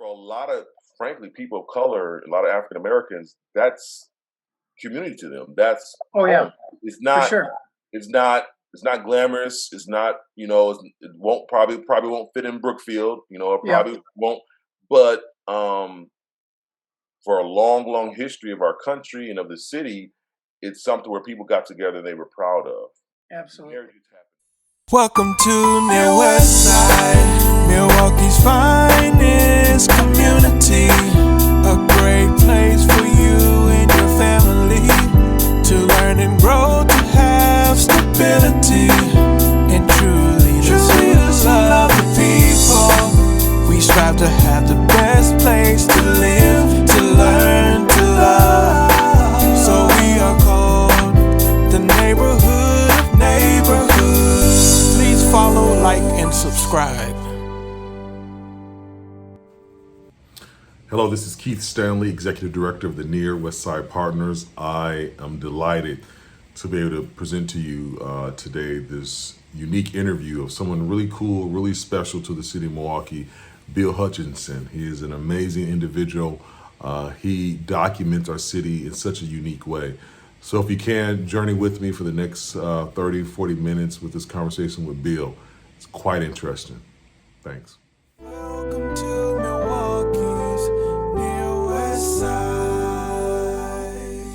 for a lot of, frankly, people of color, a lot of African Americans, that's community to them. That's Oh yeah, home. It's for not. sure. It's not. It's not glamorous. It's not. It won't probably won't fit in Brookfield. It Yep. probably won't. But for a long, long history of our country and of the city, it's something where people got together and they were proud of. Absolutely. Marriages happen. Welcome to Near West Side, Milwaukee's finest community. A great place for you and your family to learn and grow, to have stability, and truly love the people. We strive to have the best place to live, to learn, to love. So we are called the neighborhood of neighborhoods. Please follow, like, and subscribe. Hello, this is Keith Stanley, Executive Director of the Near West Side Partners. I am delighted to be able to present to you today this unique interview of someone really cool, really special to the city of Milwaukee, Bill Hutchinson. He is an amazing individual. He documents our city in such a unique way. So if you can, journey with me for the next 30, 40 minutes with this conversation with Bill. It's quite interesting. Thanks. Welcome to Milwaukee's Near West Side.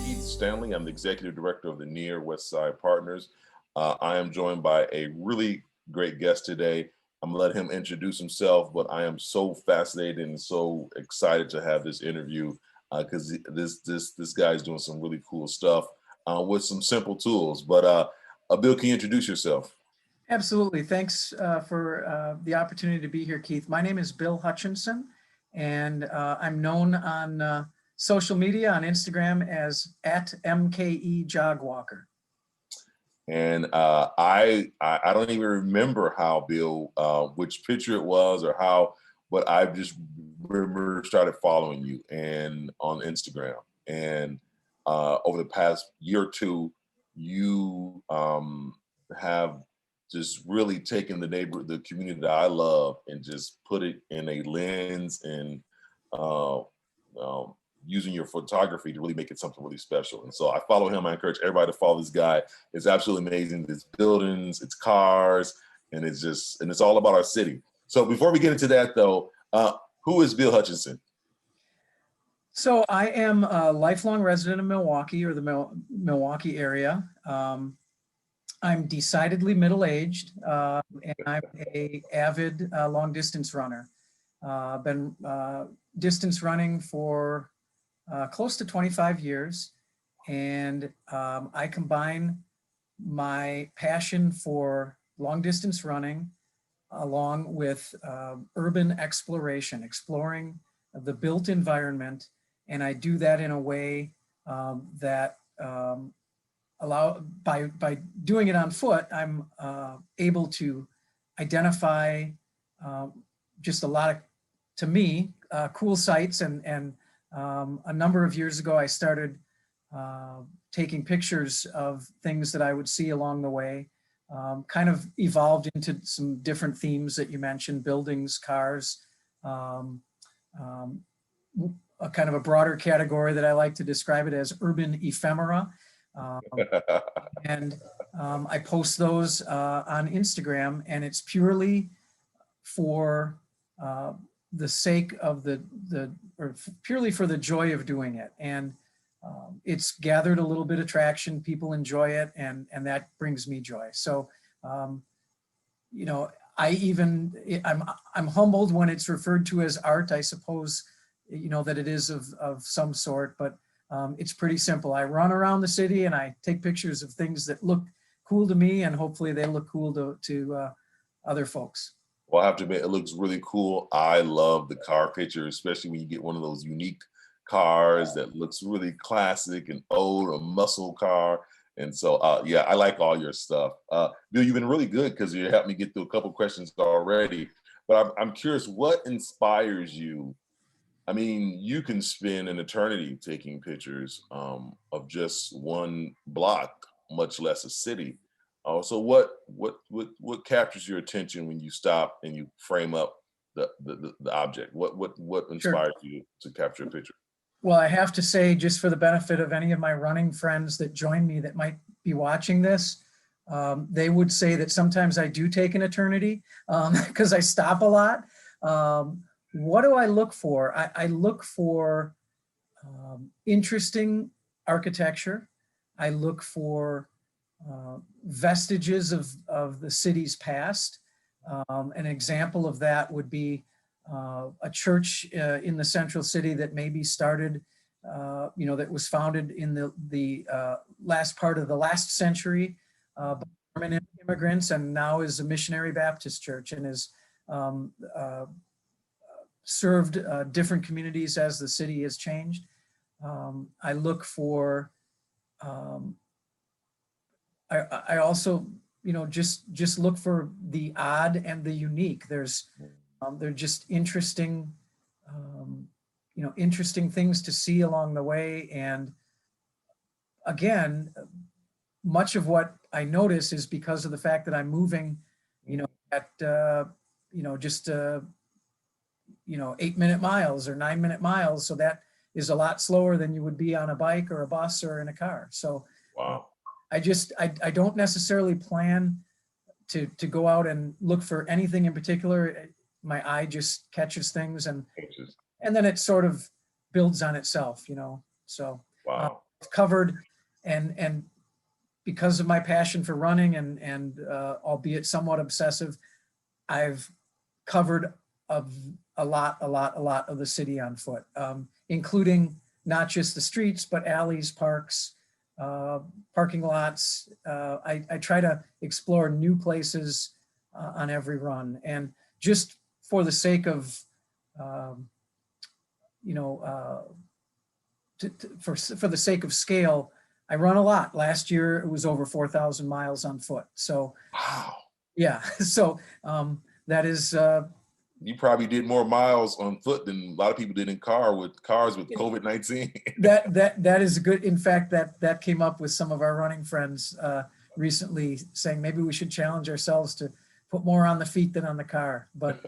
Keith Stanley. I'm the Executive Director of the Near West Side Partners. I am joined by a really great guest today. I'm gonna let him introduce himself, but I am so fascinated and so excited to have this interview because this guy is doing some really cool stuff with some simple tools. But Bill, can you introduce yourself? Absolutely. Thanks for the opportunity to be here, Keith. My name is Bill Hutchinson, and I'm known on social media on Instagram as @MKE Jogwalker. And I don't even remember how Bill, which picture it was or how, but I just remember started following you and on Instagram. And over the past year or two, you have just really taken the community that I love and just put it in a lens and using your photography to really make it something really special. And so I follow him. I encourage everybody to follow this guy. It's absolutely amazing. It's buildings, it's cars, and it's all about our city. So before we get into that though, who is Bill Hutchinson? So I am a lifelong resident of Milwaukee or the Milwaukee area. I'm decidedly middle-aged, and I'm a avid long distance runner. Been distance running for close to 25 years. And I combine my passion for long distance running along with urban exploration, exploring the built environment. And I do that in a way that by doing it on foot, I'm able to identify just a lot of, to me, cool sites. And a number of years ago, I started taking pictures of things that I would see along the way, kind of evolved into some different themes that you mentioned: buildings, cars, a kind of a broader category that I like to describe it as urban ephemera. And I post those on Instagram, and it's purely for the sake of or purely for the joy of doing it. And it's gathered a little bit of traction. People enjoy it, and that brings me joy. So, I'm humbled when it's referred to as art. I suppose, that it is of some sort, but it's pretty simple. I run around the city and I take pictures of things that look cool to me, and hopefully they look cool to other folks. Well, I have to admit, it looks really cool. I love the car picture, especially when you get one of those unique cars that looks really classic and old, a muscle car. And so, yeah, I like all your stuff. Bill, you've been really good because you helped me get through a couple questions already. But I'm curious, what inspires you? I mean, you can spend an eternity taking pictures of just one block, much less a city. So what captures your attention when you stop and you frame up the object? What Sure. inspired you to capture a picture? Well, I have to say, just for the benefit of any of my running friends that join me that might be watching this, they would say that sometimes I do take an eternity because I stop a lot. What do I look for? I look for interesting architecture. I look for vestiges of the city's past. An example of that would be a church in the central city that maybe started, that was founded in the last part of the last century by Mormon immigrants, and now is a missionary Baptist church and is served different communities as the city has changed. I look for, I also, just look for the odd and the unique. They're just interesting, interesting things to see along the way. And again, much of what I notice is because of the fact that I'm moving, at, just, 8-minute miles or 9-minute miles. So that is a lot slower than you would be on a bike or a bus or in a car. So Wow. I don't necessarily plan to go out and look for anything in particular. My eye just catches things and then it sort of builds on itself, so Wow. I've covered and because of my passion for running and albeit somewhat obsessive, I've covered a lot of the city on foot, including not just the streets, but alleys, parks, parking lots. I try to explore new places on every run, and just for the sake of, for the sake of scale, I run a lot. Last year it was over 4,000 miles on foot. So, Wow. yeah. So that is. You probably did more miles on foot than a lot of people did in cars with COVID-19. That is good. In fact, that came up with some of our running friends recently, saying maybe we should challenge ourselves to put more on the feet than on the car. But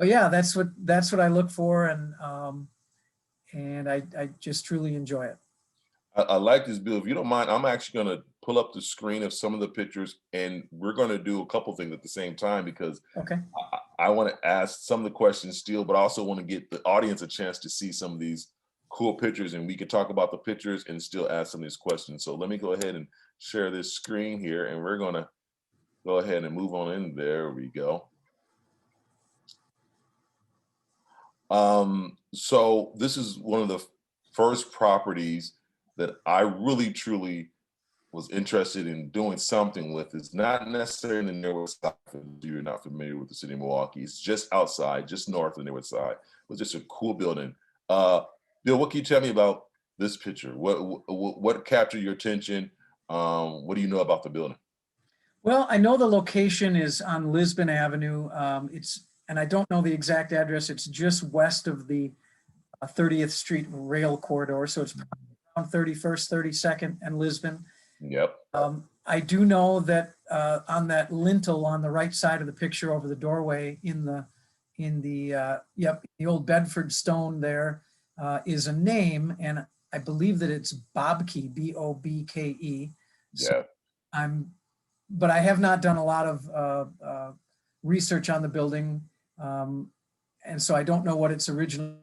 yeah, that's what I look for, and I just truly enjoy it. I like this, Bill. If you don't mind, I'm actually going to pull up the screen of some of the pictures, and we're going to do a couple things at the same time because Okay. I want to ask some of the questions still, but I also want to get the audience a chance to see some of these cool pictures, and we can talk about the pictures and still ask some of these questions. So let me go ahead and share this screen here, and we're going to go ahead and move on in. There we go. So this is one of the first properties that I really truly was interested in doing something with. It's not necessarily in the near west side. If you're not familiar with the city of Milwaukee, it's just outside, just north of the near west side. It's just a cool building. Bill, what can you tell me about this picture? What captured your attention? What do you know about the building? Well, I know the location is on Lisbon Avenue. And I don't know the exact address. It's just west of the 30th Street rail corridor. So it's around 31st, 32nd and Lisbon. Yep. I do know that on that lintel on the right side of the picture over the doorway in the old Bedford stone there is a name, and I believe that it's Bobke, B-O-B-K-E. Yeah. But I have not done a lot of research on the building, and so I don't know what its original.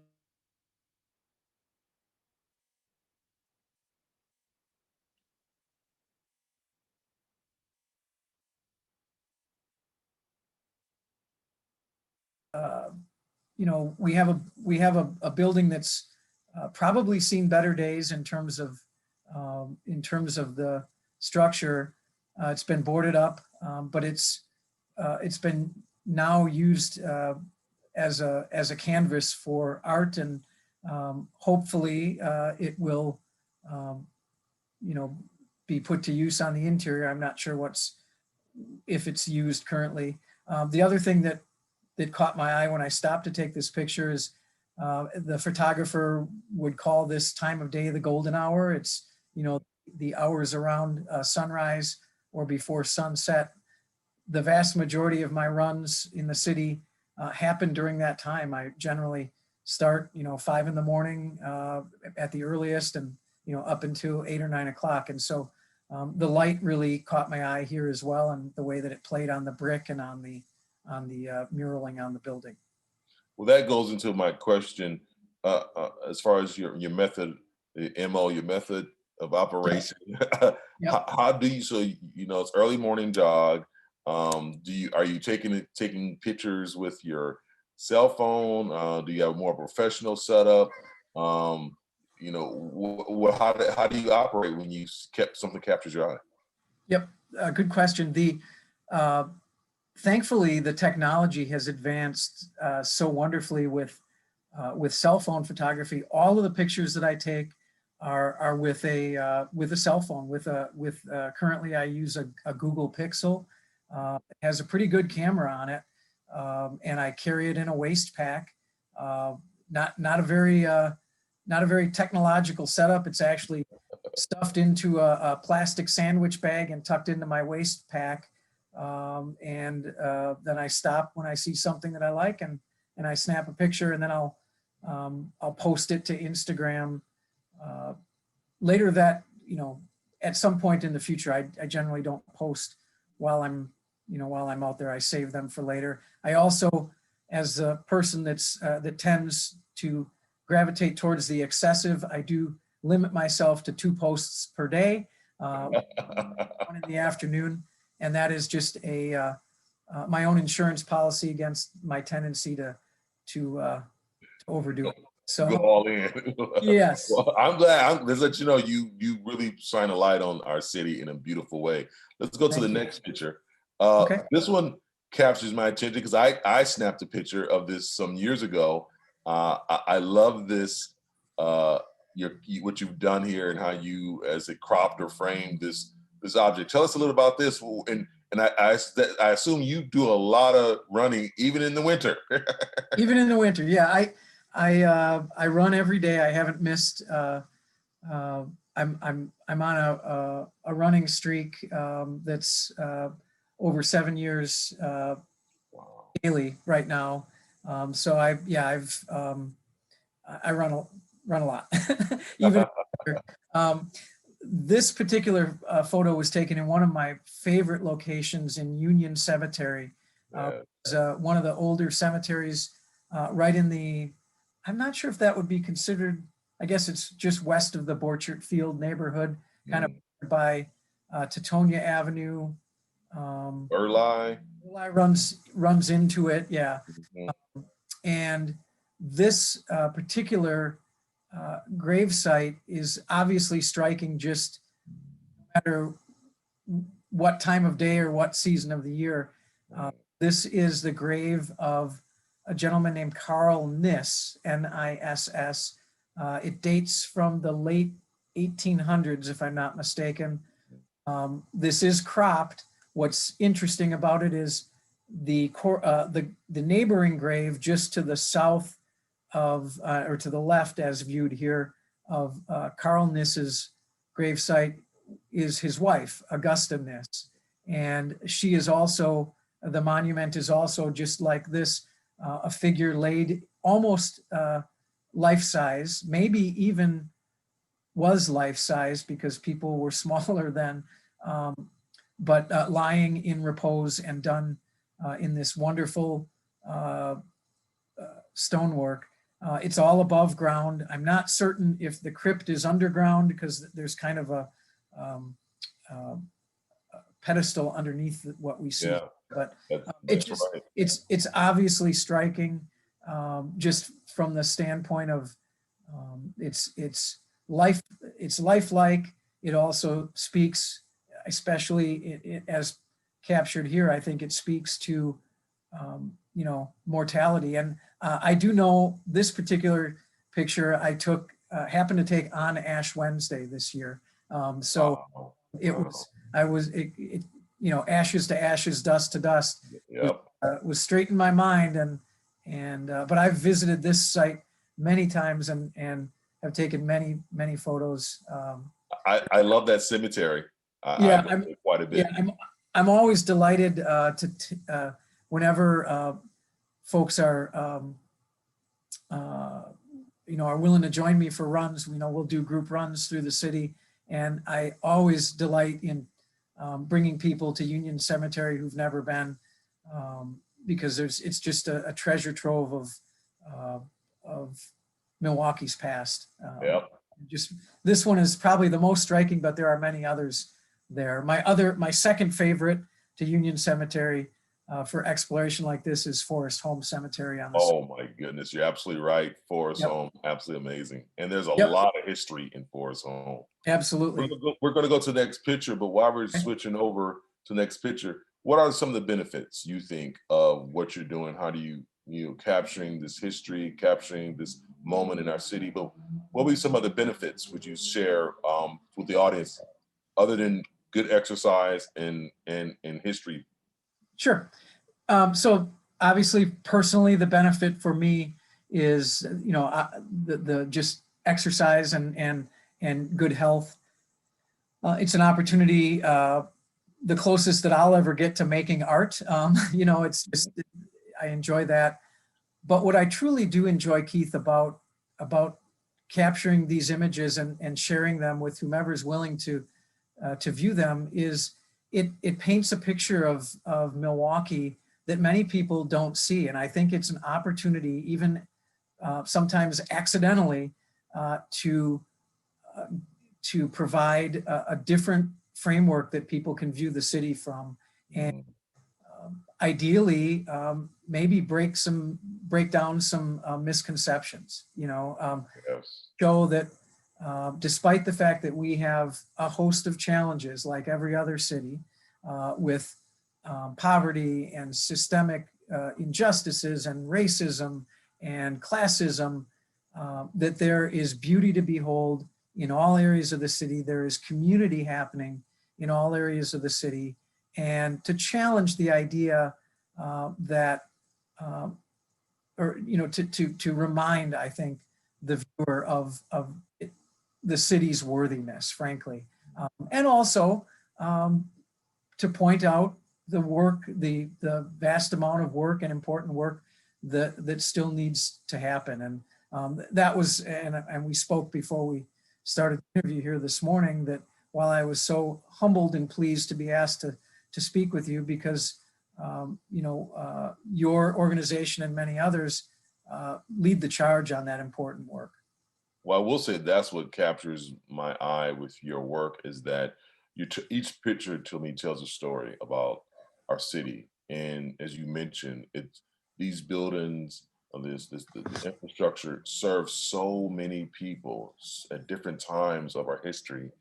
We have a building that's probably seen better days in terms of the structure. It's been boarded up, but it's been now used as a canvas for art, and hopefully it will be put to use on the interior. I'm not sure if it's used currently. The other thing that caught my eye when I stopped to take this picture is the photographer would call this time of day the golden hour. It's, the hours around sunrise or before sunset. The vast majority of my runs in the city happen during that time. I generally start, 5 in the morning at the earliest, and up until 8 or 9 o'clock. And so the light really caught my eye here as well, and the way that it played on the brick and on the muraling on the building. Well, that goes into my question as far as your method, the MO, your method of operation. Yep. How do you? So it's early morning jog. Are you taking pictures with your cell phone? Do you have a more professional setup? How do you operate when something captures your eye? Yep, good question. Thankfully, the technology has advanced so wonderfully with cell phone photography. All of the pictures that I take are with a cell phone. Currently, I use a Google Pixel. It has a pretty good camera on it, and I carry it in a waist pack. Not a very technological setup. It's actually stuffed into a plastic sandwich bag and tucked into my waist pack. Then I stop when I see something that I like, and I snap a picture, and then I'll post it to Instagram. Later that, at some point in the future, I generally don't post while I'm out there. I save them for later. I also, as a person that tends to gravitate towards the excessive, I do limit myself to 2 posts per day, one in the afternoon. And that is just my own insurance policy against my tendency to overdo it. So go all in. Yes. Well, I'm glad. Let's let you know you really shine a light on our city in a beautiful way. Let's go to the next picture. Okay. This one captures my attention because I snapped a picture of this some years ago. I love this. What you've done here and how you, as it cropped or framed this object. Tell us a little about this. And I assume you do a lot of running even in the winter. Even in the winter, yeah. I run every day. I haven't missed. I'm on a running streak that's over 7 years daily right now. So I run a lot. Even this particular photo was taken in one of my favorite locations in Union Cemetery. It's one of the older cemeteries right in the, I'm not sure if that would be considered, I guess it's just west of the Borchert Field neighborhood, kind of by Teutonia Avenue. Burleigh runs into it, yeah. Mm-hmm. And this particular grave site is obviously striking, just no matter what time of day or what season of the year. This is the grave of a gentleman named Carl Niss, Niss. It dates from the late 1800s, if I'm not mistaken. This is cropped. What's interesting about it is the neighboring grave just to the south of, or to the left as viewed here, of Carl Niss's gravesite is his wife, Augusta Niss. And she is also, the monument is also just like this, a figure laid almost life-size, maybe even was life-size because people were smaller then, but lying in repose and done in this wonderful stonework. It's all above ground. I'm not certain if the crypt is underground because there's kind of a pedestal underneath what we see. Yeah, but it's obviously striking, just from the standpoint of it's lifelike. It also speaks, especially as captured here, I think it speaks to mortality. And I do know this particular picture I took happened to take on Ash Wednesday this year. It was ashes to ashes, dust to dust. Yep. Was straight in my mind, but I've visited this site many times and have taken many photos. I love that cemetery. I'm quite a bit. Yeah, I'm always delighted to whenever folks are, are willing to join me for runs. We'll do group runs through the city, and I always delight in bringing people to Union Cemetery who've never been, because it's just a treasure trove of Milwaukee's past. Yep. Just this one is probably the most striking, but there are many others there. My second favorite to Union Cemetery for exploration like this is Forest Home Cemetery on the. Oh my goodness, you're absolutely right. Forest Yep. Home, absolutely amazing. And there's a Yep. lot of history in Forest Home. Absolutely. We're going to go to the next picture, but while we're switching over to the next picture, what are some of the benefits you think of what you're doing? How do you capturing this history, capturing this moment in our city? But what would be some of the benefits would you share with the audience, other than good exercise and history? Sure. So obviously, personally, the benefit for me is, the just exercise and good health. It's an opportunity, the closest that I'll ever get to making art. It's just, I enjoy that. But what I truly do enjoy, Keith, about capturing these images and sharing them with whomever's willing to view them is it paints a picture of Milwaukee that many people don't see. And I think it's an opportunity, even sometimes accidentally, to provide a different framework that people can view the city from, and ideally maybe break down some misconceptions. Yes. Show that despite the fact that we have a host of challenges like every other city, with poverty and systemic injustices and racism and classism, that there is beauty to behold in all areas of the city. There is community happening in all areas of the city, and to challenge the idea that, to remind, I think, the viewer of the city's worthiness, frankly, and also to point out the work, the vast amount of work and important work that still needs to happen. And that was, and we spoke before we started the interview here this morning, that while I was so humbled and pleased to be asked to speak with you, because your organization and many others lead the charge on that important work. Well, I will say that's what captures my eye with your work, is that each picture to me tells a story about our city. And as you mentioned, it's these buildings, the infrastructure serves so many people at different times of our history,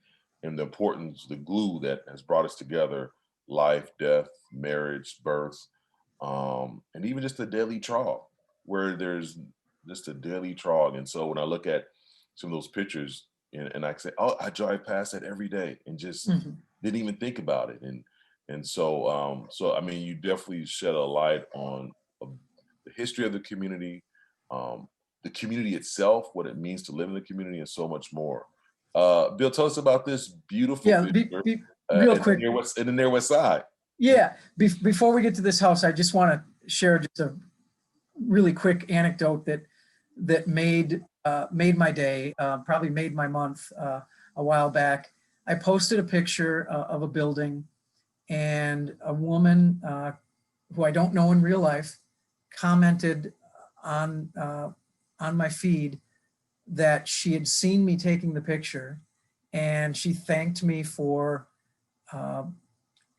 and the importance, the glue that has brought us together: life, death, marriage, birth, and even just a daily trog, where there's just a daily trog. And so when I look at some of those pictures, and I say, oh, I drive past that every day and just didn't even think about it. And so I mean, you definitely shed a light on the history of the community itself, what it means to live in the community, and so much more. Bill, tell us about this beautiful picture, real quick, in the near west side. Yeah, before we get to this house, I just want to share just a really quick anecdote that made my day, probably made my month a while back. I posted a picture of a building, and a woman who I don't know in real life commented on my feed that she had seen me taking the picture, and she thanked me for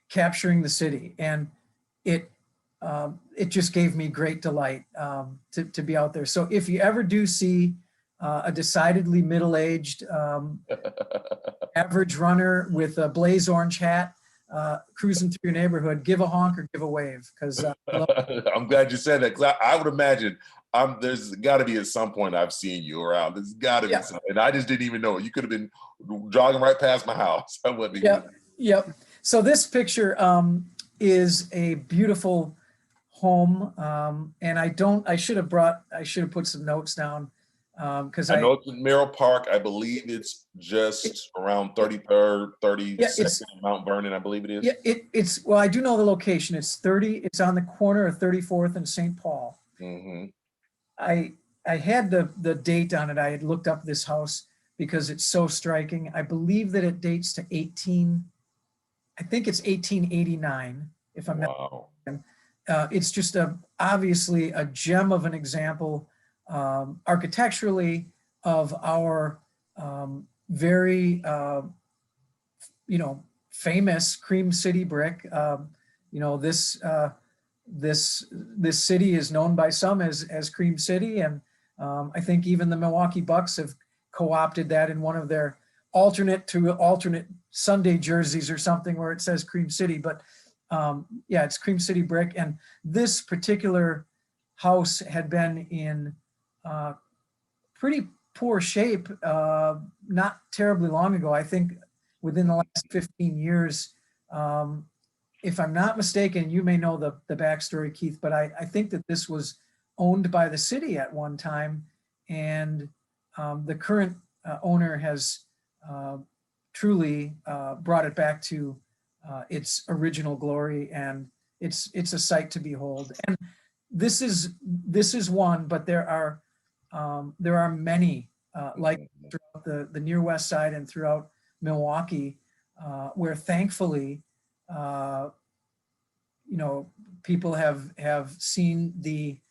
capturing the city. And it just gave me great delight to be out there. So if you ever do see a decidedly middle-aged average runner with a blaze orange hat cruising through your neighborhood, give a honk or give a wave, because I'm glad you said that, because I would imagine there's got to be at some point I've seen you around. There's got to be some, and I just didn't even know. You could have been jogging right past my house. I wouldn't even. Yep. So this picture is a beautiful home, and I should have put some notes down, because I know it's in Merrill Park. I believe it's just around 33rd, 32nd Mount Vernon, I believe it is. Yeah, it's well, I do know the location. It's on the corner of 34th and St. Paul. Hmm. I had the date on it. I had looked up this house because it's so striking. I believe that it dates to I think it's 1889, if I'm not. Wow. It's just obviously a gem of an example, architecturally, of our very famous Cream City brick. This city is known by some as Cream City, and I think even the Milwaukee Bucks have co-opted that in one of their alternate Sunday jerseys or something where it says Cream City. But yeah, it's Cream City brick, and this particular house had been in pretty poor shape not terribly long ago. I think within the last 15 years. If I'm not mistaken, you may know the backstory, Keith, but I think that this was owned by the city at one time, and the current owner has truly brought it back to its original glory, and it's a sight to behold. And this is one, but there are many like throughout the near west side and throughout Milwaukee, where thankfully, people have seen the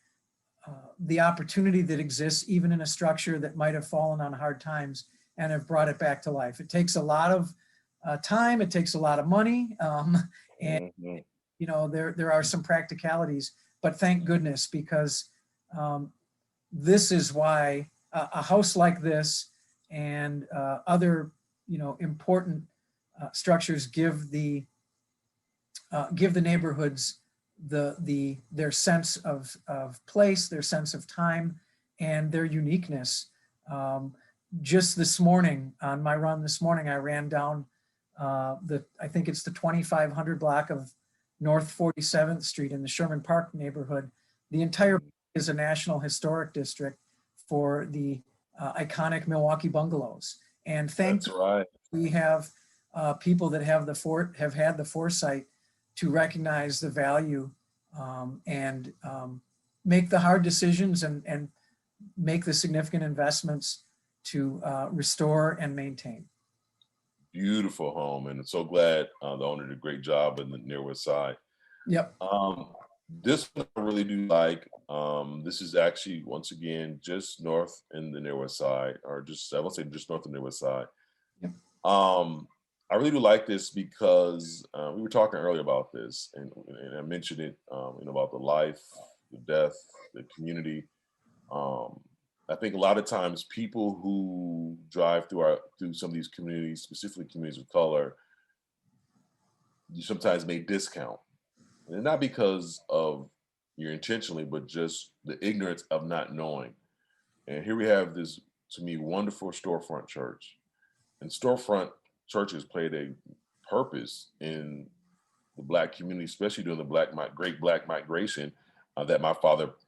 opportunity that exists even in a structure that might have fallen on hard times and have brought it back to life. It takes a lot of time, it takes a lot of money, and Hmm. there are some practicalities, but thank goodness, because this is why a house like this and other important structures give the neighborhoods their sense of place, their sense of time, and their uniqueness. Just this morning, on my run this morning, I ran down I think it's the 2500 block of North 47th Street in the Sherman Park neighborhood. The entire is a National Historic District for the iconic Milwaukee bungalows. And That's right. we have people that have had the foresight to recognize the value and make the hard decisions and make the significant investments to restore and maintain. Beautiful home, and I'm so glad the owner did a great job in the near west side. Yep. This one I really do like. This is actually, once again, just north in the near west side, or I won't say just north of the near west side. Yep. I really do like this because we were talking earlier about this, and I mentioned it, about the life, the death, the community. I think a lot of times people who drive through some of these communities, specifically communities of color, you sometimes may discount, and not because of you're intentionally, but just the ignorance of not knowing. And here we have this, to me, wonderful storefront church, and storefront churches played a purpose in the Black community, especially during the Great Black Migration that my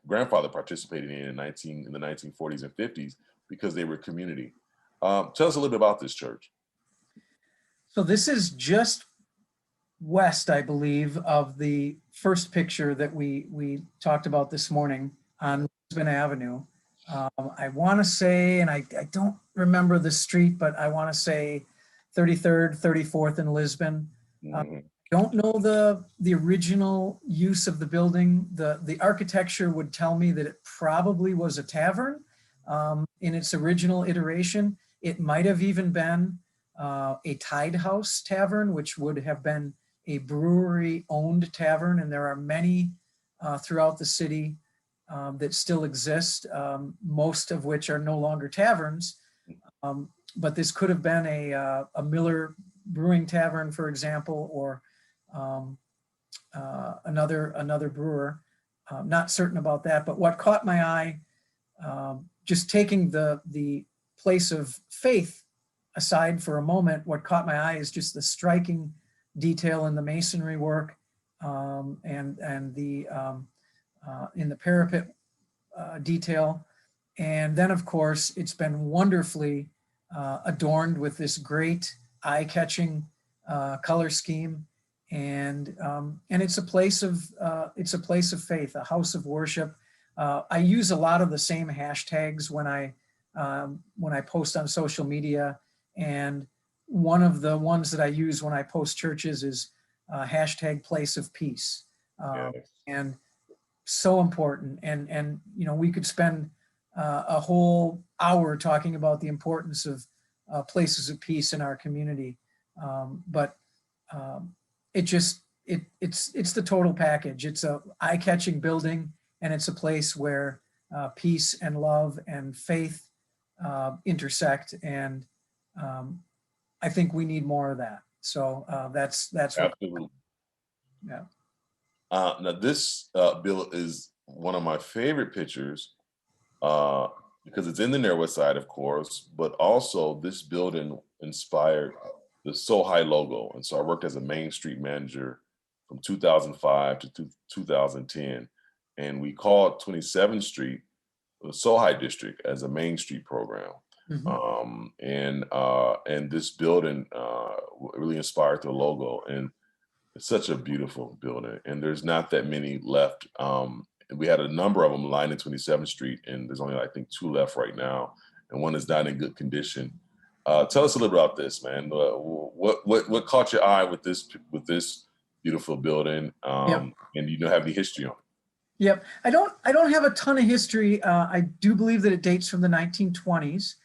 grandfather participated in the 1940s and 50s, because they were community. Tell us a little bit about this church. So this is just west, I believe, of the first picture that we talked about this morning on Lisbon Avenue. I want to say, and I don't remember the street, but I want to say 33rd, 34th in Lisbon. Don't know the original use of the building. The architecture would tell me that it probably was a tavern in its original iteration. It might have even been a Tide House tavern, which would have been a brewery-owned tavern, and there are many throughout the city that still exist, most of which are no longer taverns. But this could have been a Miller Brewing Tavern, for example, or another brewer. Not certain about that, but what caught my eye, just taking the place of faith aside for a moment, what caught my eye is just the striking detail in the masonry work and the in the parapet detail. And then, of course, it's been wonderfully adorned with this great eye-catching color scheme, and it's a place of faith, a house of worship, I use a lot of the same hashtags when I post on social media. And one of the ones that I use when I post churches is hashtag place of peace. Yes. And so important. And you know, we could spend a whole hour talking about the importance of places of peace in our community. But it's the total package. It's a eye-catching building, and it's a place where peace and love and faith intersect. And I think we need more of that. So that's what, Absolutely. yeah. Now this bill is one of my favorite pictures because it's in the Near West Side, of course, but also this building inspired the Sohi logo. And so I worked as a Main Street manager from 2005 to 2010. And we called 27th Street the Sohi District as a Main Street program. Mhm. And this building really inspired the logo. And it's such a beautiful building. And there's not that many left. And we had a number of them lined in 27th Street, and there's only, I think, 2 left right now, and one is not in good condition. Tell us a little bit about this, man. What caught your eye with this beautiful building? Yep. And you don't have any history on it? Yep. I don't have a ton of history. I do believe that it dates from the 1920s.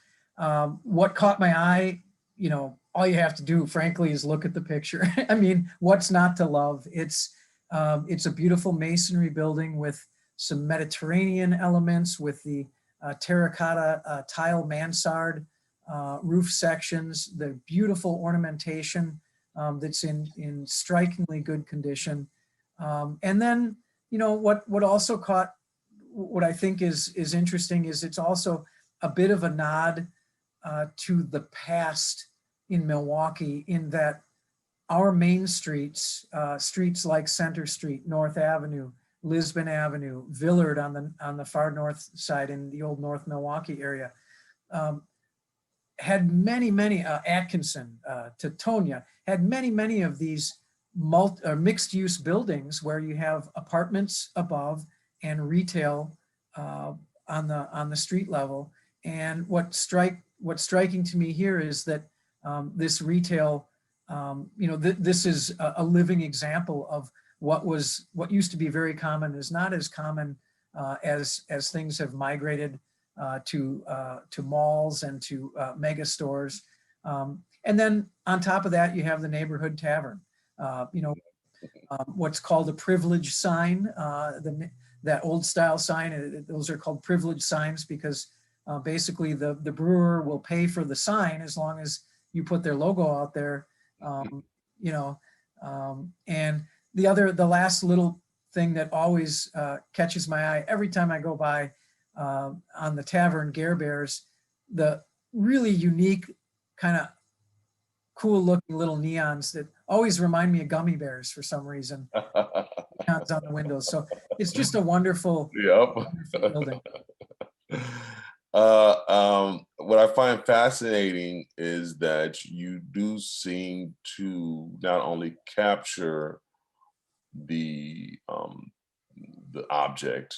What caught my eye, you know, all you have to do, frankly, is look at the picture. I mean, what's not to love? It's a beautiful masonry building with some Mediterranean elements, with the terracotta tile mansard roof sections, the beautiful ornamentation that's in strikingly good condition. And then, you know, what also caught, what I think is interesting is it's also a bit of a nod to the past in Milwaukee, in that our main streets, streets like Center Street, North Avenue, Lisbon Avenue, Villard on the far north side in the old North Milwaukee area, had many Atkinson, Teutonia, had many of these mixed use buildings where you have apartments above and retail on the street level. And what's striking to me here is that this retail, you know, this is a living example of what used to be very common is not as common as things have migrated to malls and to mega stores. And then on top of that, you have the neighborhood tavern. You know, what's called a privilege sign, that old style sign, those are called privilege signs because basically the brewer will pay for the sign as long as you put their logo out there. You know, and the last little thing that always catches my eye every time I go by on the tavern, Gare Bears, the really unique kind of cool looking little neons that always remind me of gummy bears for some reason. Neons on the windows. So it's just a wonderful, wonderful building. What I find fascinating is that you do seem to not only capture the object,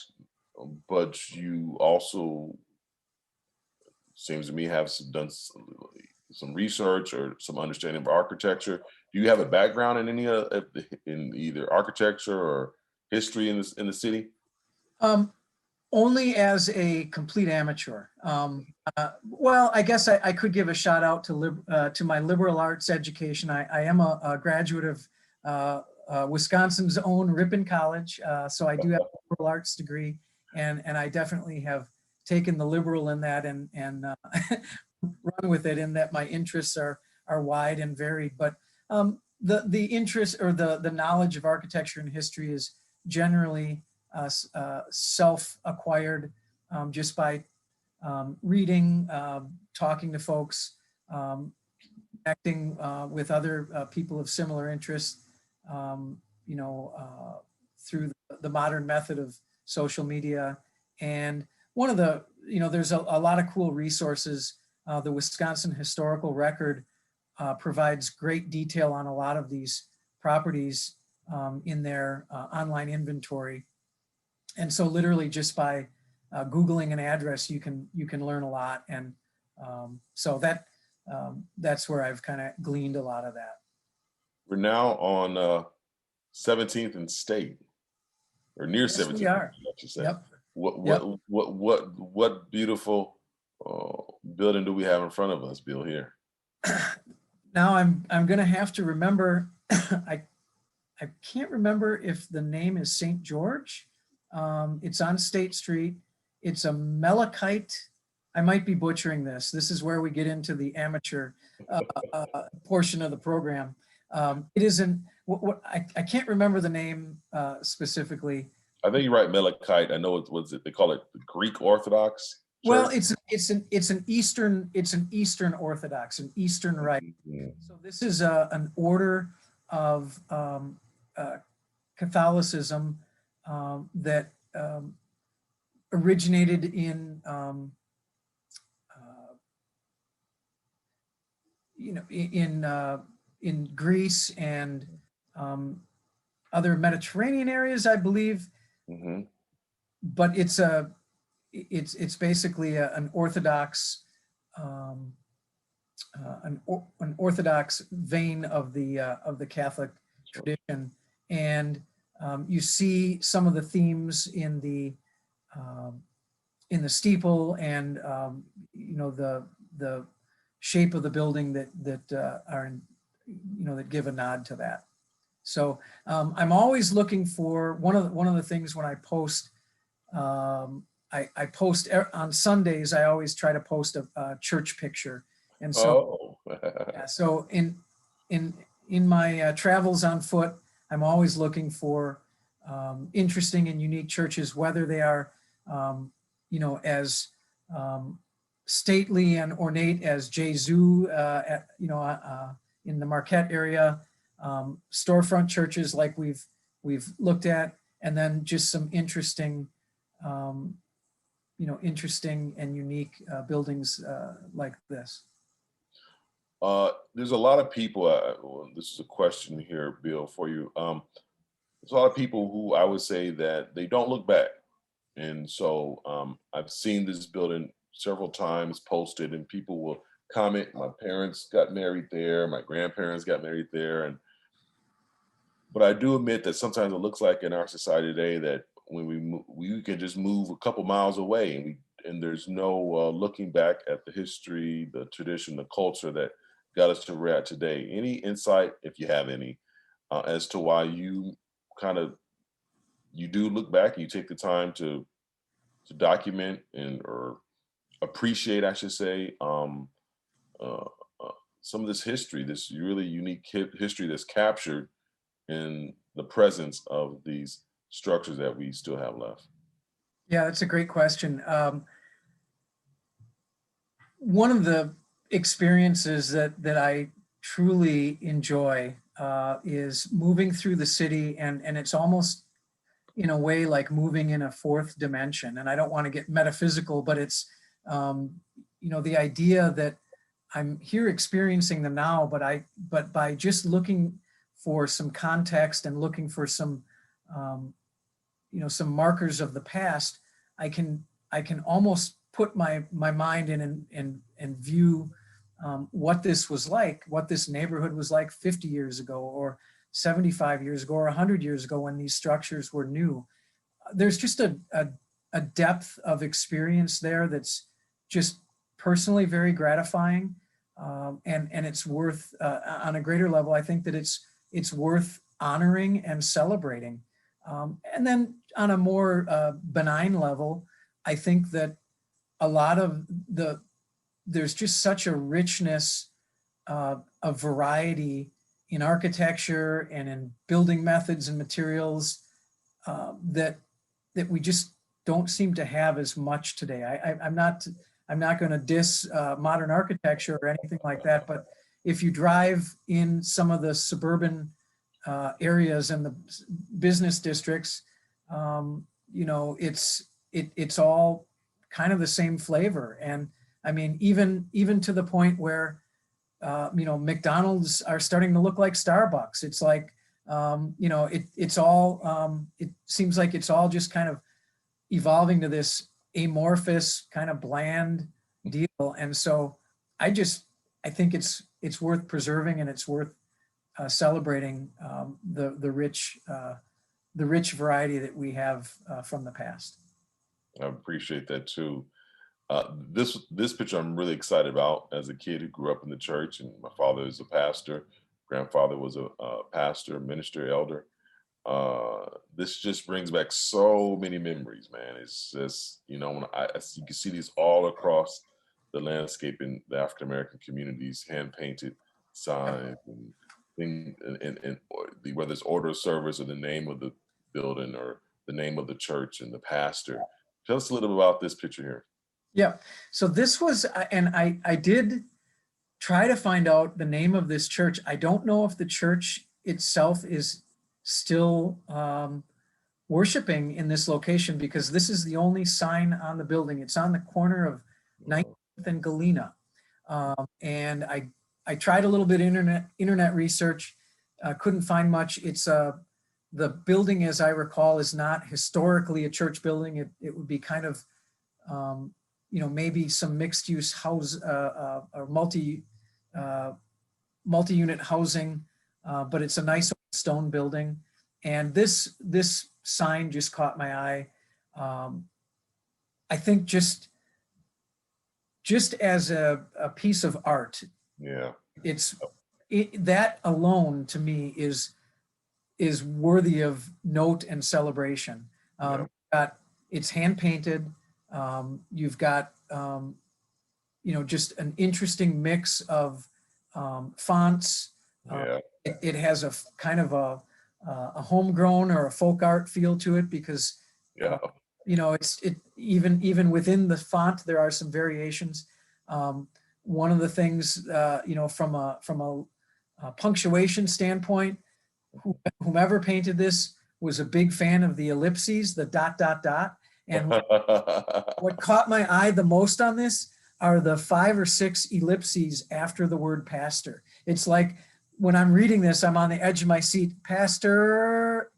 but you also, seems to me, have done some research or some understanding of architecture. Do you have a background in any in either architecture or history in the city? Only as a complete amateur. Well, I guess I could give a shout out to my liberal arts education. I am a graduate of Wisconsin's own Ripon College, so I do have a liberal arts degree, and I definitely have taken the liberal in that and run with it, in that my interests are wide and varied. But the interest or the knowledge of architecture and history is generally self-acquired just by reading, talking to folks, connecting with other people of similar interests, you know, through the modern method of social media. And one of the, you know, there's a lot of cool resources. The Wisconsin Historical Record provides great detail on a lot of these properties in their online inventory. And so literally just by Googling an address, you can learn a lot. And so that's where I've kind of gleaned a lot of that. We're now on 17th and State, or near Yes, 17th, we are. I should say. Yep. Yep. What beautiful building do we have in front of us, Bill, here? Now I'm going to have to remember, I can't remember if the name is St. George. It's on State Street. It's a Melachite. I might be butchering this. This is where we get into the amateur portion of the program. It isn't, I can't remember the name specifically. I think you're right, Melachite. I know they call it Greek Orthodox. Well, Church? it's an Eastern Orthodox, an Eastern Rite. Mhm. So this is an order of Catholicism that originated in in Greece and other Mediterranean areas, I believe. Mhm. But it's basically an Orthodox an Orthodox vein of the Catholic tradition, and you see some of the themes in the steeple, and the shape of the building that are that give a nod to that. So I'm always looking for one of the things when I post. I post on Sundays. I always try to post a church picture, and so yeah, so in my travels on foot, I'm always looking for interesting and unique churches, whether they are as stately and ornate as Jesu in the Marquette area, storefront churches like we've looked at, and then just some interesting interesting and unique buildings like this. There's a lot of people, this is a question here, Bill, for you. There's a lot of people who I would say that they don't look back. And so I've seen this building several times posted, and people will comment, my parents got married there, my grandparents got married there. But I do admit that sometimes it looks like in our society today that when we can just move a couple miles away, and there's no looking back at the history, the tradition, the culture that got us to where we're at today. Any insight, if you have any, as to why you do look back and you take the time to document or appreciate, I should say, some of this history, this really unique history that's captured in the presence of these structures that we still have left? Yeah, that's a great question. One of the experiences that I truly enjoy is moving through the city, and it's almost in a way like moving in a fourth dimension. And I don't want to get metaphysical, but it's the idea that I'm here experiencing the now, but by just looking for some context and looking for some some markers of the past, I can almost put my mind in and view what this was like, what this neighborhood was like 50 years ago, or 75 years ago, or 100 years ago when these structures were new. There's just a depth of experience there that's just personally very gratifying, and it's worth on a greater level. I think that it's worth honoring and celebrating. And then on a more benign level, I think that a lot of there's just such a richness of variety in architecture and in building methods and materials that we just don't seem to have as much today. I'm not going to diss modern architecture or anything like that, but if you drive in some of the suburban areas and the business districts, it's all kind of the same flavor. And I mean, even to the point where McDonald's are starting to look like Starbucks. It's like it seems like it's all just kind of evolving to this amorphous kind of bland deal. And so I think it's worth preserving, and it's worth celebrating the rich variety that we have from the past. I appreciate that too. This picture I'm really excited about. As a kid who grew up in the church, and my father is a pastor, grandfather was a pastor, minister, elder. This just brings back so many memories, man. It's just, you know, when you can see these all across the landscape in the African American communities, hand painted signs and things, whether it's order of service or the name of the building or the name of the church and the pastor. Tell us a little bit about this picture here. Yeah. So this was, and I did try to find out the name of this church. I don't know if the church itself is still worshiping in this location, because this is the only sign on the building. It's on the corner of 19th and Galena. And I tried a little bit internet research, couldn't find much. It's the building, as I recall, is not historically a church building. It would be kind of, you know, maybe some mixed use house or multi-unit housing, but it's a nice stone building. And this sign just caught my eye. I think just as a piece of art, Yeah. That alone to me is worthy of note and celebration. It's hand painted. You've got you know, just an interesting mix of fonts. It has a kind of a homegrown or a folk art feel to it, because you know, even within the font there are some variations. One of the things, you know, from a punctuation standpoint, whomever painted this was a big fan of the ellipses, the ... And what caught my eye the most on this are the 5 or 6 ellipses after the word pastor. It's like when I'm reading this, I'm on the edge of my seat, pastor. ...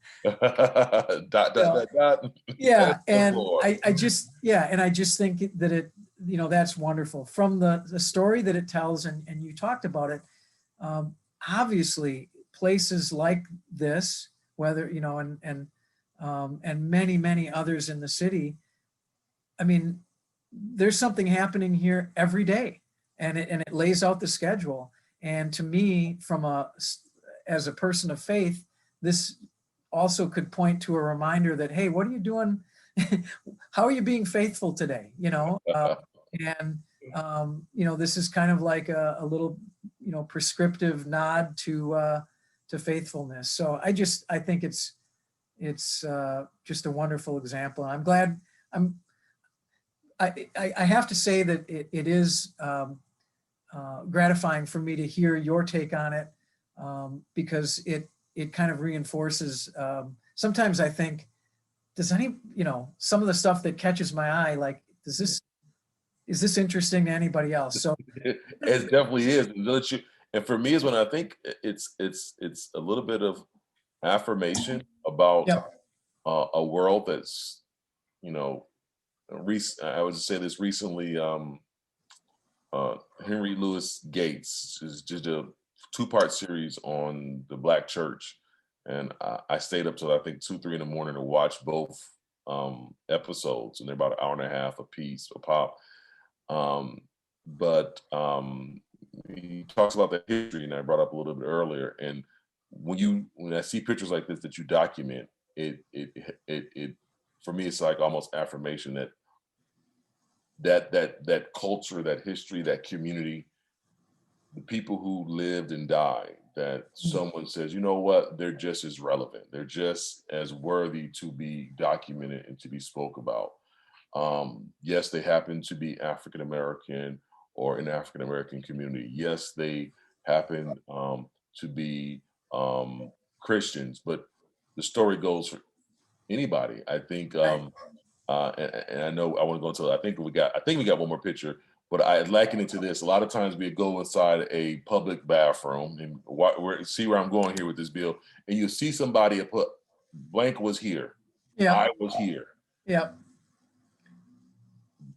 Yeah, and I just think that it, you know, that's wonderful. From the story that it tells, and you talked about it, obviously places like this, whether, you know, and many others in the city, I mean, there's something happening here every day, and it lays out the schedule. And to me, as a person of faith, this also could point to a reminder that, hey, what are you doing? How are you being faithful today? You know, and you know, this is kind of like a little, you know, prescriptive nod to faithfulness. So I think it's just a wonderful example. And I'm glad. I have to say that it is gratifying for me to hear your take on it, because it kind of reinforces. Sometimes I think, you know, some of the stuff that catches my eye, like, is this interesting to anybody else? So it definitely is. And for me, is when I think it's a little bit of affirmation about a world that's, you know, I would say this recently. Henry Louis Gates is just a 2-part series on the Black church, and I stayed up till I think 2-3 in the morning to watch both episodes, and they're about an hour and a half a piece, a pop. But he talks about the history, and I brought up a little bit earlier. And when I see pictures like this that you document, it for me, it's like almost affirmation that culture, that history, that community, the people who lived and died, that someone says, you know what, they're just as relevant, they're just as worthy to be documented and to be spoke about. Yes, they happen to be African American or an African American community. Yes, they happen to be Christians, but the story goes for anybody. I think, and I know I want to go into. I think we got one more picture, but I liken it to this. A lot of times we go inside a public bathroom, and see where I'm going here with this bill, and you see somebody put blank was here. Yeah. I was here. Yeah.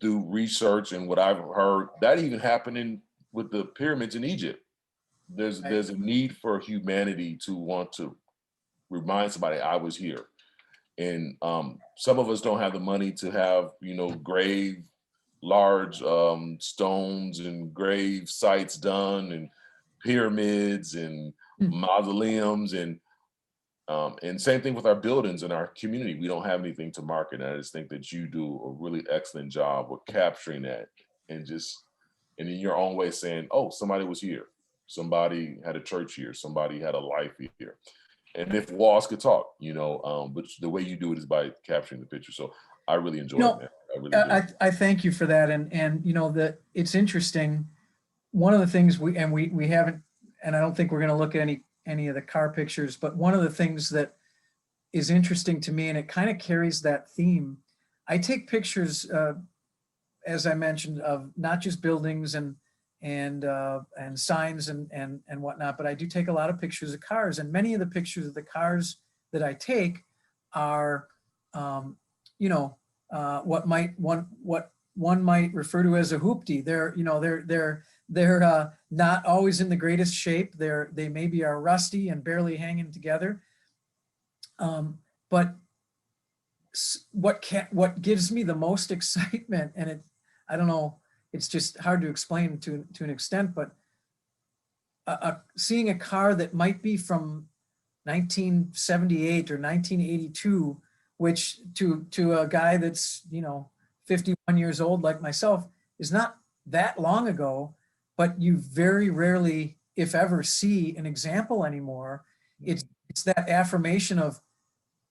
through research and what I've heard, that even happening with the pyramids in Egypt. There's a need for humanity to want to remind somebody I was here. And some of us don't have the money to have, large stones and grave sites done, and pyramids and mausoleums, and same thing with our buildings and our community. We don't have anything to market. And I just think that you do a really excellent job with capturing that, and in your own way saying, oh, somebody was here. Somebody had a church here. Somebody had a life here. And if walls could talk, but the way you do it is by capturing the picture. So I really enjoy it, man. I really do. I thank you for that. And that it's interesting. One of the things we haven't, and I don't think we're going to look at any of the car pictures, but one of the things that is interesting to me, and it kind of carries that theme. I take pictures, as I mentioned, of not just buildings and signs and whatnot, but I do take a lot of pictures of cars, and many of the pictures of the cars that I take are, what one might refer to as a hoopty. They're not always in the greatest shape. They maybe are rusty and barely hanging together. But what gives me the most excitement, and I don't know, it's just hard to explain to an extent, but seeing a car that might be from 1978 or 1982, which to a guy that's 51 years old like myself is not that long ago, but you very rarely, if ever, see an example anymore. It's that affirmation of,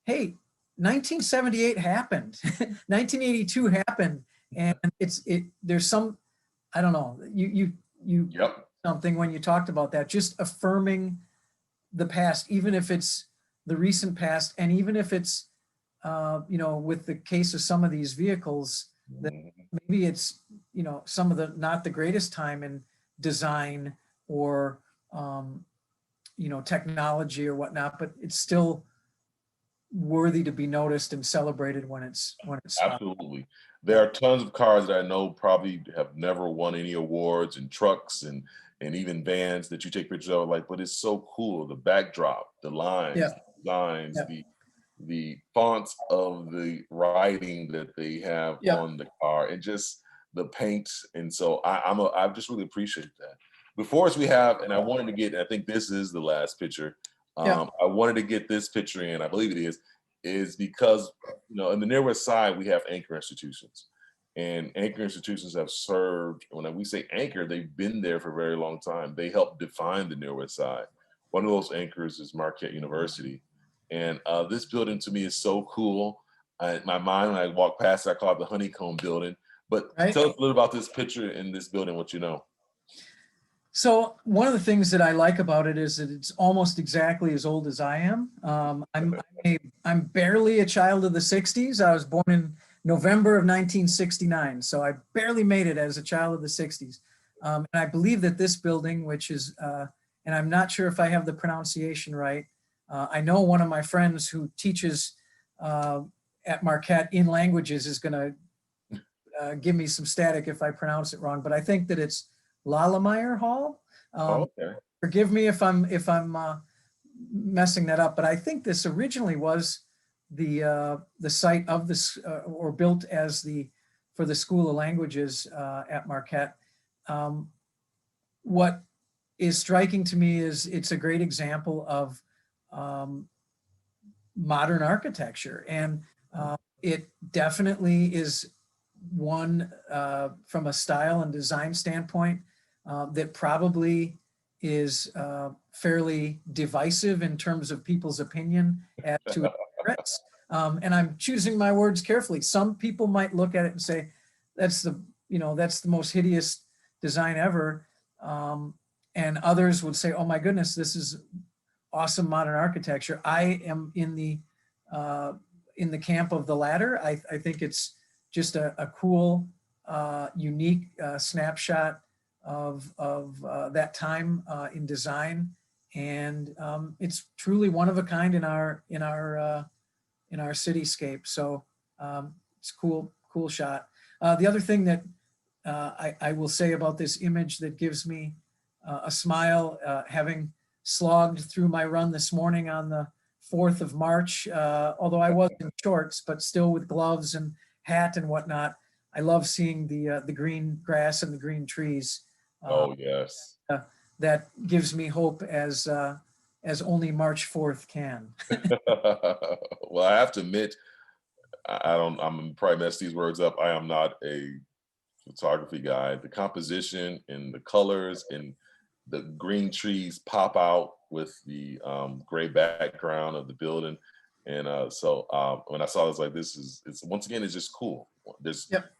hey, 1978 happened, 1982 happened. And there's some, I don't know, you Yep. something when you talked about that, just affirming the past, even if it's the recent past, and even if it's, with the case of some of these vehicles, that maybe it's, some of the, not the greatest time in design or, technology or whatnot, but it's still worthy to be noticed and celebrated when it's Absolutely. There are tons of cars that I know probably have never won any awards, and trucks and even vans that you take pictures of, but it's so cool. The backdrop, the lines, Yeah. the designs, Yeah. the fonts of the writing that they have Yeah. on the car, and just the paint. And so I just really appreciate that. Before us, we have, and I wanted to get, I think this is the last picture. Yeah. I wanted to get this picture in, I believe it is because, in the Near West Side, we have anchor institutions. And anchor institutions have served, when we say anchor, they've been there for a very long time. They help define the Near West Side. One of those anchors is Marquette University. And this building to me is so cool. In my mind, when I walk past it, I call it the Honeycomb Building. But Right. Tell us a little about this picture in this building, what you know. So one of the things that I like about it is that it's almost exactly as old as I am. I'm barely a child of the 60s. I was born in November of 1969, so I barely made it as a child of the 60s. And I believe that this building, which is, and I'm not sure if I have the pronunciation right. I know one of my friends who teaches at Marquette in languages is going to give me some static if I pronounce it wrong, but I think that it's Lallemeier Hall. Okay. Forgive me if I'm messing that up, but I think this originally was the site of this or built as for the School of Languages at Marquette. What is striking to me is it's a great example of modern architecture, and it definitely is one from a style and design standpoint that probably is fairly divisive in terms of people's opinion as to its merits. And I'm choosing my words carefully. Some people might look at it and say, that's the most hideous design ever. And others would say, oh my goodness, this is awesome modern architecture. I am in the camp of the latter. I think it's just a cool, unique snapshot of that time in design, and it's truly one of a kind in our cityscape. So it's cool shot. The other thing that I will say about this image that gives me a smile, having slogged through my run this morning on the 4th of March, although I was in shorts, but still with gloves and hat and whatnot. I love seeing the green grass and the green trees. Oh, yes. That gives me hope as only March 4th can. Well, I have to admit, I'm probably mess these words up. I am not a photography guy. The composition and the colors and the green trees pop out with the gray background of the building. And so when I saw this, like, it's once again, it's just cool.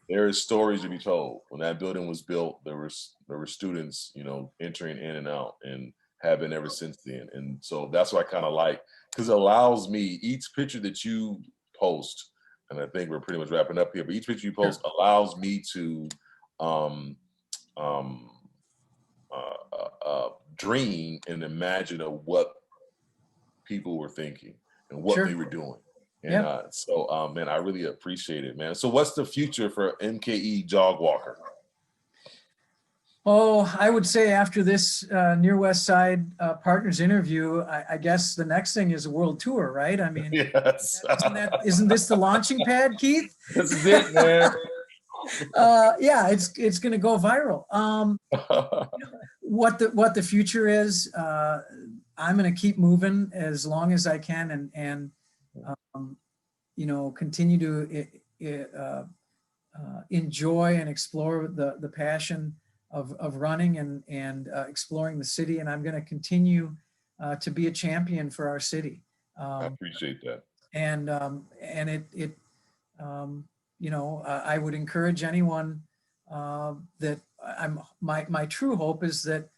There is stories to be told. When that building was built, there were students, entering in and out, and have been ever since then. And so that's what I kind of like, because it allows me, each picture that you post, and I think we're pretty much wrapping up here, but each picture you post allows me to dream and imagine of what people were thinking and what they were doing. And man, I really appreciate it, man. So what's the future for MKE Jog Walker? Oh, I would say after this Near West Side Partners interview, I guess the next thing is a world tour, right? I mean, yes. Isn't this the launching pad, Keith? This is it, man. Yeah, it's going to go viral. What the future is, I'm going to keep moving as long as I can, and continue to enjoy and explore the passion of running and exploring the city. And I'm going to continue to be a champion for our city. I appreciate that. And I would encourage anyone that my true hope is that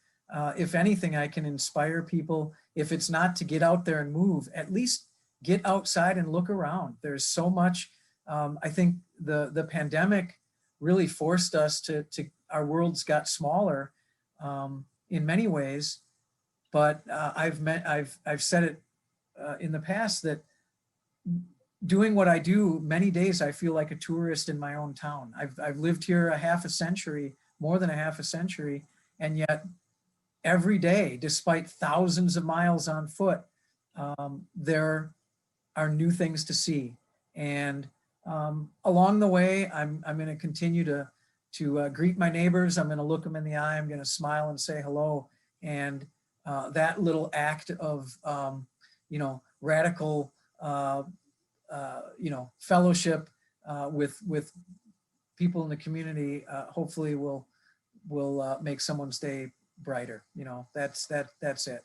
if anything, I can inspire people. If it's not to get out there and move, at least get outside and look around. There's so much. I think the pandemic really forced us to our worlds got smaller in many ways. But I've said it in the past that doing what I do, many days I feel like a tourist in my own town. I've lived here more than a half a century, and yet every day, despite thousands of miles on foot, there are new things to see. And along the way, I'm going to continue to greet my neighbors. I'm going to look them in the eye. I'm going to smile and say hello. And that little act of radical fellowship with people in the community hopefully will make someone's day brighter. That's it.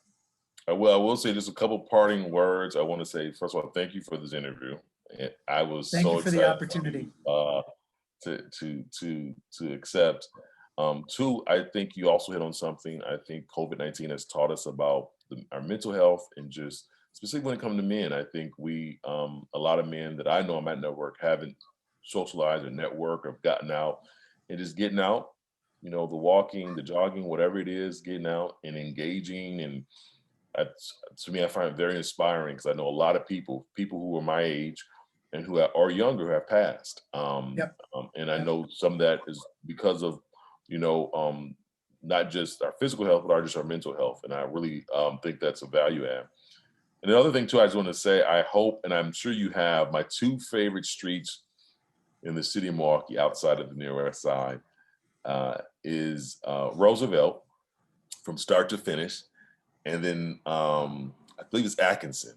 Well, I will say just a couple parting words. I want to say, first of all, thank you for this interview. I was thank so you for excited the opportunity to accept. Two, I think you also hit on something. I think COVID-19 has taught us about our mental health, and just specifically when it comes to men. I think we, a lot of men that I know in my network haven't socialized or network or gotten out, and just getting out, the walking, the jogging, whatever it is, getting out and engaging. And to me, I find it very inspiring, because I know a lot of people who are my age and who are younger who have passed. And I know some of that is because of, not just our physical health, but just our mental health. And I really think that's a value add. And the other thing too, I just want to say, I hope, and I'm sure you have, my two favorite streets in the city of Milwaukee outside of the Near West Side is Roosevelt from start to finish. And then I believe it's Hutchinson.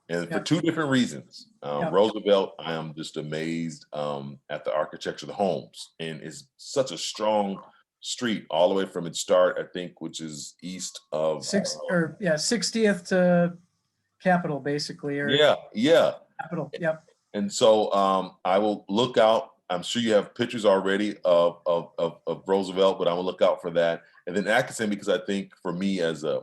And for two different reasons. Roosevelt, I am just amazed at the architecture of the homes. And it's such a strong street all the way from its start, I think, which is east of 60th to Capitol, basically. Capitol. Yep. And so I will look out. I'm sure you have pictures already of Roosevelt, but I will look out for that. And then Hutchinson, because I think for me as a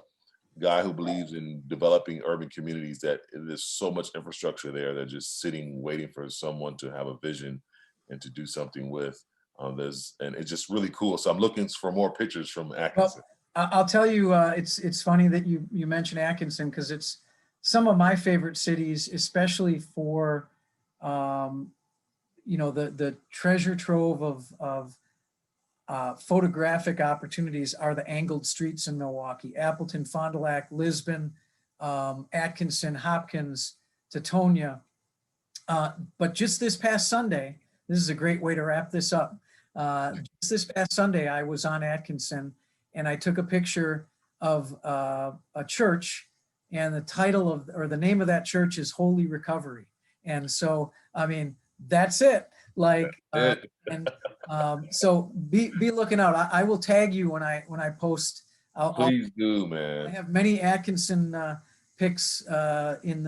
guy who believes in developing urban communities, that there's so much infrastructure there that just sitting, waiting for someone to have a vision and to do something with. And it's just really cool. So I'm looking for more pictures from Hutchinson. Well, I'll tell you, it's funny that you mentioned Hutchinson, because it's some of my favorite cities, especially for the treasure trove of photographic opportunities are the angled streets in Milwaukee: Appleton, Fond du Lac, Lisbon, Atkinson, Hopkins, Teutonia. But just this past Sunday, this is a great way to wrap this up. Just this past Sunday, I was on Atkinson, and I took a picture of a church, and the title or the name of that church is Holy Recovery. And so, I mean, that's it. Like, so be looking out. I will tag you when I post. Please do, man. I have many Atkinson pics in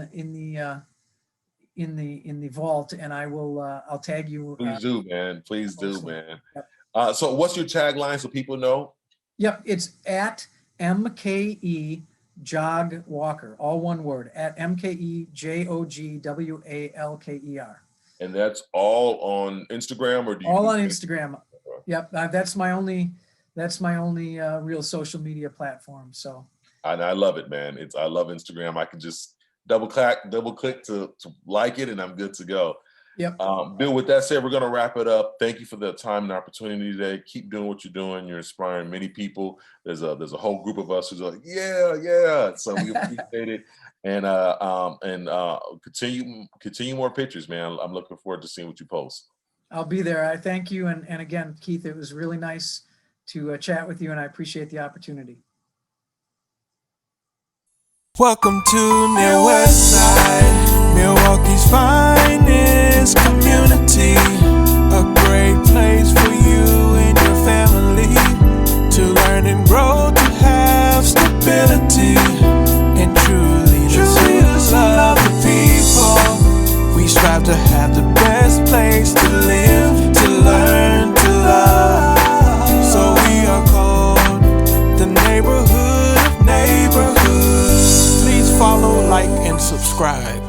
the vault, and I'll tag you. Please do, man. Please do, man. Yep. So what's your tagline so people know? Yep, it's at MKE Jog Walker, all one word, at MKE JOGWALKER. And that's all on Instagram, or do you? All on Instagram. Yep, that's my only real social media platform. So. And I love it, man. I love Instagram. I can just double click to like it, and I'm good to go. Yep. Bill, with that said, we're going to wrap it up. Thank you for the time and opportunity today. Keep doing what you're doing. You're inspiring many people. There's a whole group of us who's like, yeah. So we appreciate it. And continue more pictures, man. I'm looking forward to seeing what you post. I'll be there. I thank you. And again, Keith, it was really nice to chat with you, and I appreciate the opportunity. Welcome to Near Westside, Milwaukee's finest community. A great place for you and your family to learn and grow, to have stability, and truly love the people. We strive to have the best place to live, to learn, to love. So we are called the neighborhood of neighborhoods. Please follow, like, and subscribe.